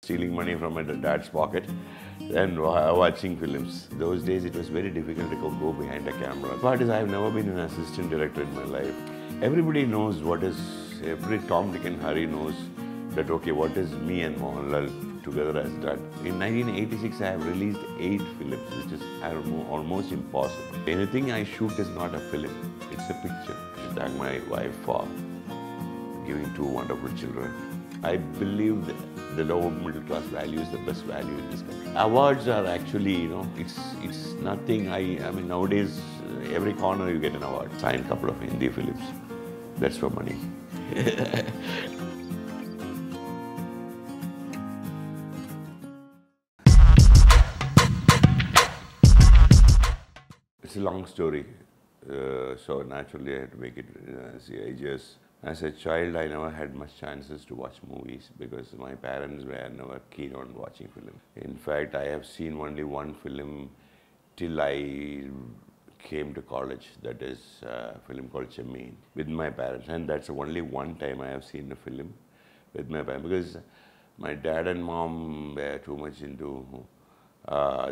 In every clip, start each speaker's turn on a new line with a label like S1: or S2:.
S1: stealing money from my dad's pocket and watching films. Those days it was very difficult to go behind a camera. The part is I've never been an assistant director in my life. Everybody knows every Tom, Dick and Harry knows that okay, what is me and Mohanlal together has done. In 1986 I have released 8 films, which is almost impossible. Anything I shoot is not a film, it's a picture. I should thank my wife for giving 2 wonderful children. I believe that the lower middle class value is the best value in this country. Awards are actually, it's nothing. I mean, nowadays, every corner you get an award. Sign a couple of Hindi films. That's for money. It's a long story. So naturally I had to make it as a child, I never had much chances to watch movies because my parents were never keen on watching film. In fact, I have seen only one film till I came to college, that is a film called Jackin with my parents, and that's only one time I have seen a film with my parents because my dad and mom were too much into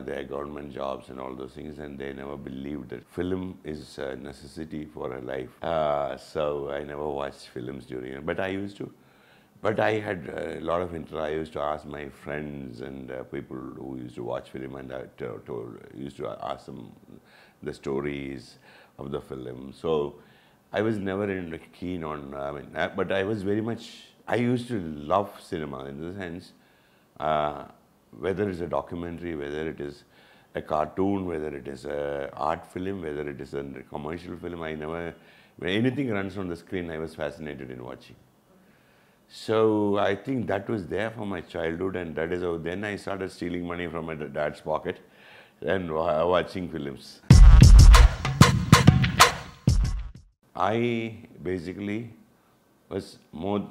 S1: their government jobs and all those things, and they never believed that film is a necessity for a life. So I never watched films during it, but I used to. But I had a lot of interest. I used to ask my friends and people who used to watch film, and I used to ask them the stories of the film. So I was never keen on, but I was very much, I used to love cinema in the sense, whether it's a documentary, whether it is a cartoon, whether it is an art film, whether it is a commercial film, when anything runs on the screen, I was fascinated in watching. So I think that was there for my childhood, and that is how then I started stealing money from my dad's pocket and watching films. I basically was more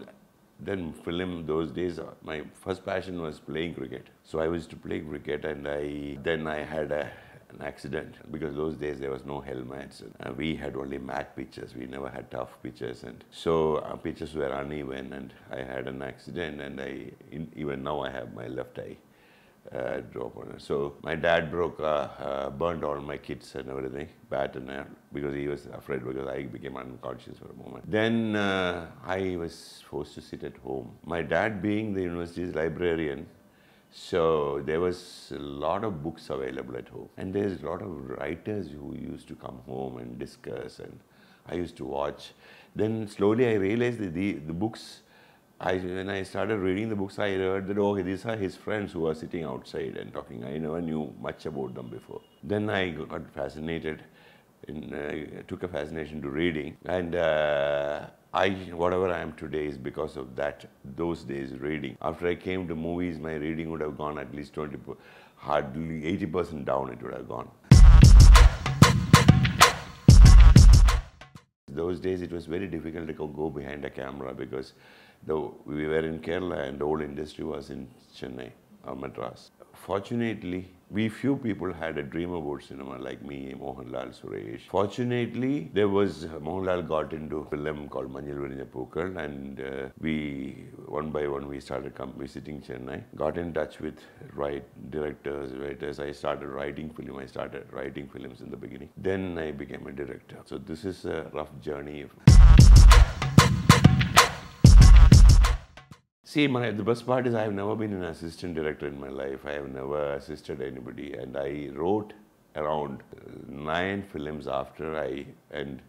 S1: than film those days. My first passion was playing cricket. So I used to play cricket, and then I had an accident because those days there was no helmets. We had only mat pitches. We never had tough pitches, and so our pitches were uneven. And I had an accident, and even now I have my left eye drop on it. So my dad burned all my kits and everything, bat and all, because he was afraid because I became unconscious for a moment. Then I was forced to sit at home. My dad being the university's librarian, so there was a lot of books available at home. And there's a lot of writers who used to come home and discuss, and I used to watch. Then slowly I realized that the books, when I started reading the books, I heard that, oh, these are his friends who are sitting outside and talking. I never knew much about them before. Then I got fascinated, took a fascination to reading. And whatever I am today is because of those days reading. After I came to movies, my reading would have gone at least hardly 80% down it would have gone. Those days it was very difficult to go behind a camera because we were in Kerala and the whole industry was in Chennai or Madras. Fortunately, few people had a dream about cinema like me, Mohanlal, Suresh. Fortunately, Mohanlal got into a film called Manjil Virinja Pookal, and one by one we started visiting Chennai, got in touch with directors, writers. I started writing films in the beginning. Then I became a director. So this is a rough journey. See, the best part is I have never been an assistant director in my life. I have never assisted anybody, and I wrote around 9 films after I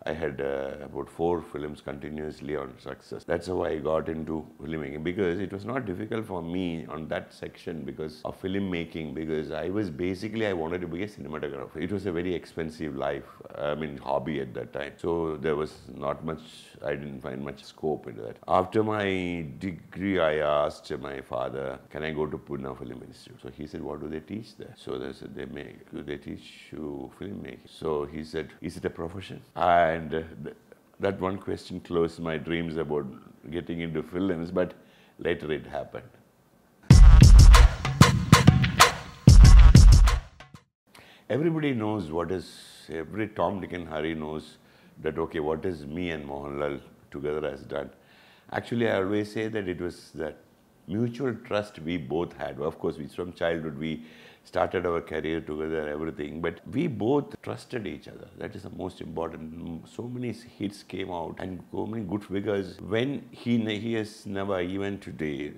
S1: had about 4 films continuously on success. That's how I got into filmmaking, because it was not difficult for me on that section because of filmmaking, because I wanted to be a cinematographer. It was a very expensive hobby at that time. So there was not much, I didn't find much scope in that. After my degree, I asked my father, can I go to Pune Film Institute? So he said, what do they teach there? So they said, they teach you filmmaking. So he said, is it a profession? And that one question closed my dreams about getting into films, but later it happened. Everybody knows every Tom, Dick and Harry knows that, okay, what is me and Mohanlal together has done. Actually, I always say that it was that mutual trust we both had. Of course, we from childhood we started our career together, everything, but we both trusted each other. That is the most important. So many hits came out and so many good figures. When he has never, even today,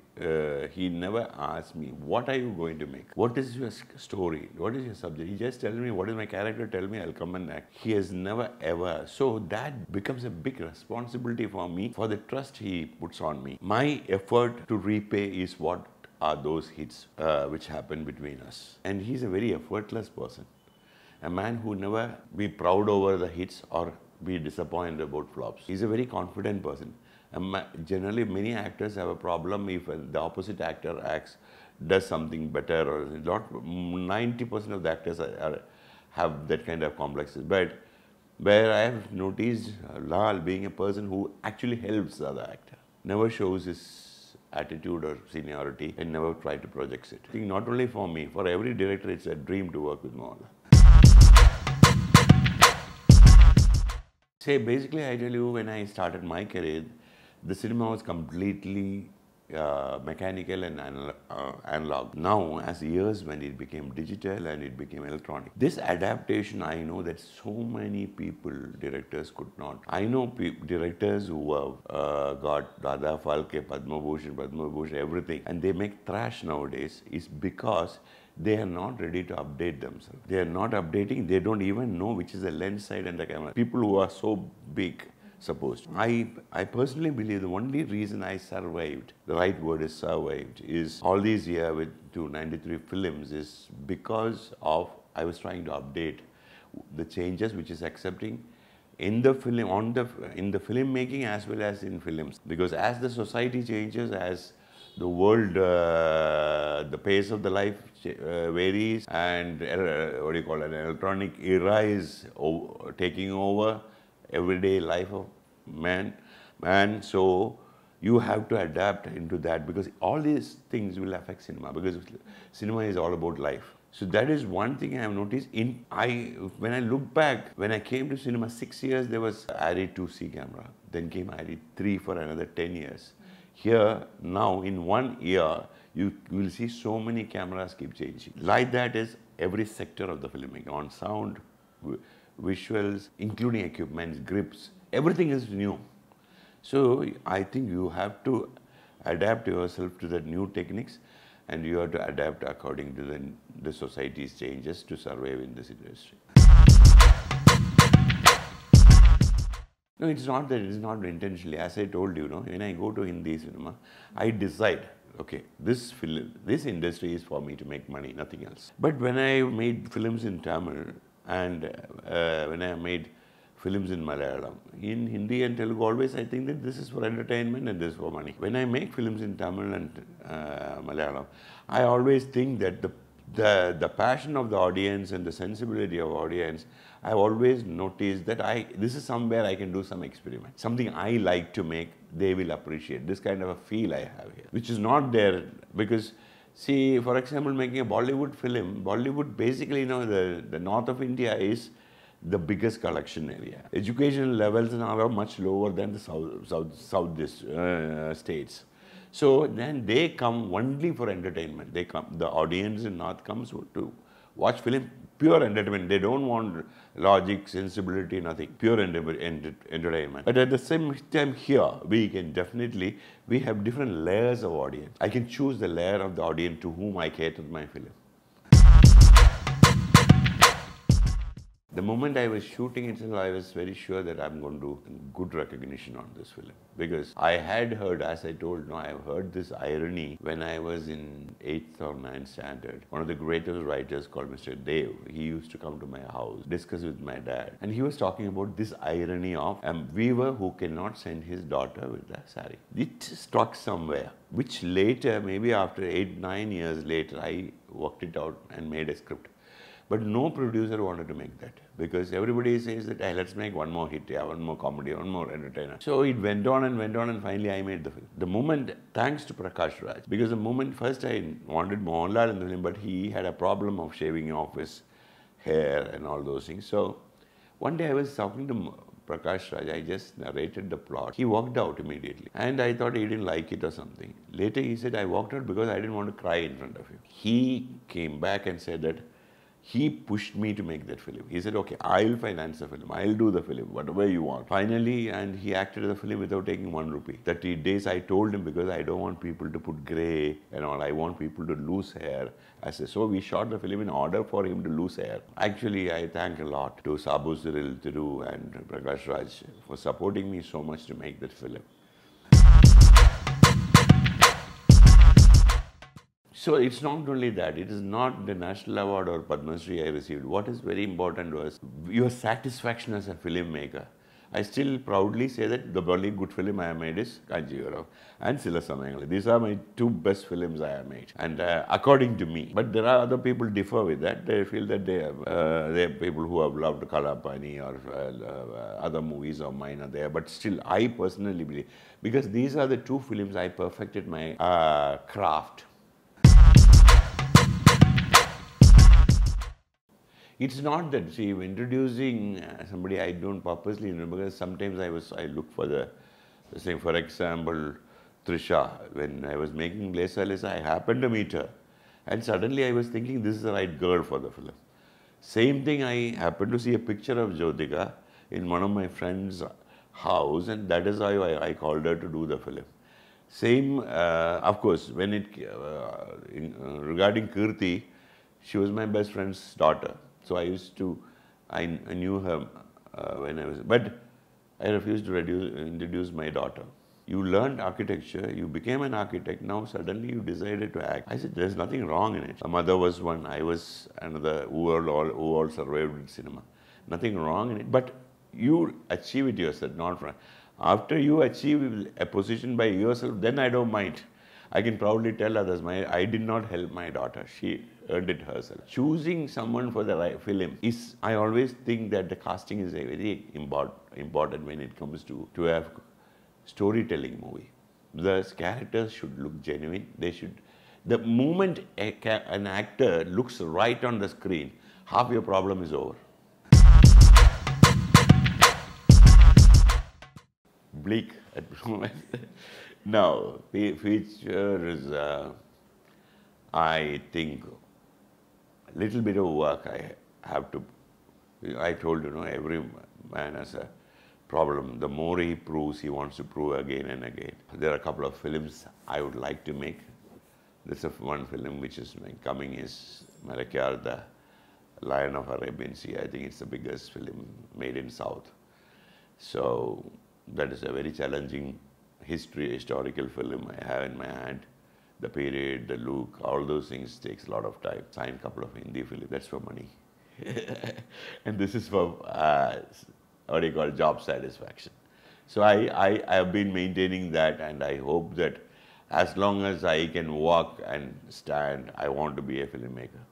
S1: he never asked me, what are you going to make? What is your story? What is your subject? He just tells me, what is my character? Tell me, I'll come and act. He has never ever. So that becomes a big responsibility for me, for the trust he puts on me. My effort to repay is what are those hits which happen between us. And he's a very effortless person. A man who never be proud over the hits or be disappointed about flops. He's a very confident person. Generally, many actors have a problem if the opposite actor does something better, or 90% of the actors have that kind of complexes. But where I have noticed Lal being a person who actually helps the other actor, never shows his attitude or seniority and never try to project it. I think not only for me, for every director, it's a dream to work with Mohanlal. Say, basically, I tell you, when I started my career, the cinema was completely mechanical and analog. Now, as years when it became digital and it became electronic, this adaptation, I know that so many people, directors could not. I know directors who have got Dada, Phalke, Padma Bhushan, everything, and they make trash nowadays, is because they are not ready to update themselves. They are not updating, they don't even know which is the lens side and the camera. People who are so big, supposed. I personally believe the only reason I survived, the right word is survived, is all these years with 293 films is because of I was trying to update the changes which is accepting in the film, in the filmmaking as well as in films. Because as the society changes, as the world, the pace of the life varies, and what do you call it, an electronic era is taking over everyday life of man. So you have to adapt into that, because all these things will affect cinema, because cinema is all about life. So that is one thing I have noticed. When I look back, when I came to cinema 6 years, there was ARRI 2C camera. Then came ARRI 3 for another 10 years. Here, now, in 1 year, you will see so many cameras keep changing. Like that is every sector of the filmmaking, on sound, visuals, including equipment, grips, everything is new. So I think you have to adapt yourself to the new techniques, and you have to adapt according to the society's changes to survive in this industry. No, it's not that, it's not intentionally. As I told you, when I go to Hindi cinema, I decide, okay, this industry is for me to make money, nothing else. But when I made films in Tamil, and when I made films in Malayalam, in Hindi and Telugu, always I think that this is for entertainment and this is for money. When I make films in Tamil and Malayalam, I always think that the passion of the audience and the sensibility of audience, I've always noticed that this is somewhere I can do some experiment. Something I like to make, they will appreciate. This kind of a feel I have here, which is not there because, see, for example, making a Bollywood film, Bollywood basically, the north of India is the biggest collection area. Educational levels are much lower than the south states. So then they come only for entertainment. The audience in North comes to watch film, pure entertainment. They don't want logic, sensibility, nothing. Pure entertainment. But at the same time here, we have different layers of audience. I can choose the layer of the audience to whom I cater my film. The moment I was shooting itself, I was very sure that I'm going to do good recognition on this film. Because I had heard, as I told, I have heard this irony when I was in 8th or 9th standard. One of the greatest writers called Mr. Dev, he used to come to my house, discuss with my dad. And he was talking about this irony of a weaver who cannot send his daughter with a sari. It stuck somewhere, which later, maybe after 8-9 years later, I worked it out and made a script. But no producer wanted to make that, because everybody says that, hey, let's make one more hit, one more comedy, one more entertainer. So it went on, and finally I made the film. The moment, thanks to Prakash Raj, because the moment first I wanted Mohanlal in the film, but he had a problem of shaving off his hair and all those things. So one day I was talking to Prakash Raj, I just narrated the plot. He walked out immediately. And I thought he didn't like it or something. Later he said, I walked out because I didn't want to cry in front of him. He came back and said that he pushed me to make that film. He said, okay, I'll finance the film. I'll do the film, whatever you want. Finally, and he acted the film without taking 1 rupee. 30 days I told him because I don't want people to put grey and all. I want people to lose hair. I said, so we shot the film in order for him to lose hair. Actually, I thank a lot to Sabu Cyril Thiru and Prakash Raj for supporting me so much to make that film. So it's not only that, it is not the National Award or Padma Shri I received. What is very important was your satisfaction as a filmmaker. I still proudly say that the only good film I have made is Kanchivaram and Sila Samayangal. These are my 2 best films I have made, and according to me. But there are other people differ with that. They feel that they are people who have loved Kalapani or other movies of mine are there. But still, I personally believe, because these are the 2 films I perfected my craft. It's not that, see, introducing somebody I don't purposely know, because sometimes I look for the same. For example, Trisha, when I was making Lesa Lesa, I happened to meet her. And suddenly I was thinking, this is the right girl for the film. Same thing, I happened to see a picture of Jyotika in one of my friend's house, and that is how I called her to do the film. Same, of course, when regarding Keerthy, she was my best friend's daughter. So I knew her when I was, but I refused to introduce my daughter. You learned architecture, you became an architect, now suddenly you decided to act. I said, there's nothing wrong in it. My mother was one, I was another, who all survived in cinema. Nothing wrong in it, but you achieve it yourself, not from. After you achieve a position by yourself, then I don't mind. I can proudly tell others, I did not help my daughter. She earned it herself. Choosing someone for the right film is, I always think that the casting is a very important when it comes to a storytelling movie. The characters should look genuine. The moment an actor looks right on the screen, half your problem is over. Bleak at the moment. Now, feature is, I think, a little bit of work I have to. I told you, every man has a problem. The more he proves, he wants to prove again and again. There are a couple of films I would like to make. There's one film which is coming is Malakyar, the Lion of Arabian Sea. I think it's the biggest film made in South. So that is a very challenging historical film I have in my hand. The period, the look, all those things takes a lot of time. Sign a couple of Hindi films, that's for money. And this is for, what do you call, job satisfaction. So I have been maintaining that, and I hope that as long as I can walk and stand, I want to be a filmmaker.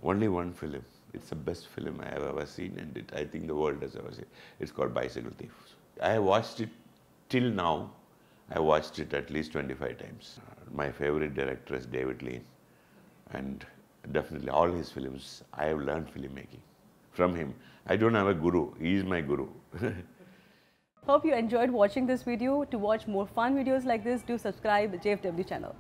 S1: Only one film. It's the best film I have ever seen, and I think the world has ever seen. It's called Bicycle Thief. I have watched it till now. I watched it at least 25 times. My favorite director is David Lean, and definitely all his films, I have learned filmmaking from him. I don't have a guru. He is my guru.
S2: Hope you enjoyed watching this video. To watch more fun videos like this, do subscribe the JFW channel.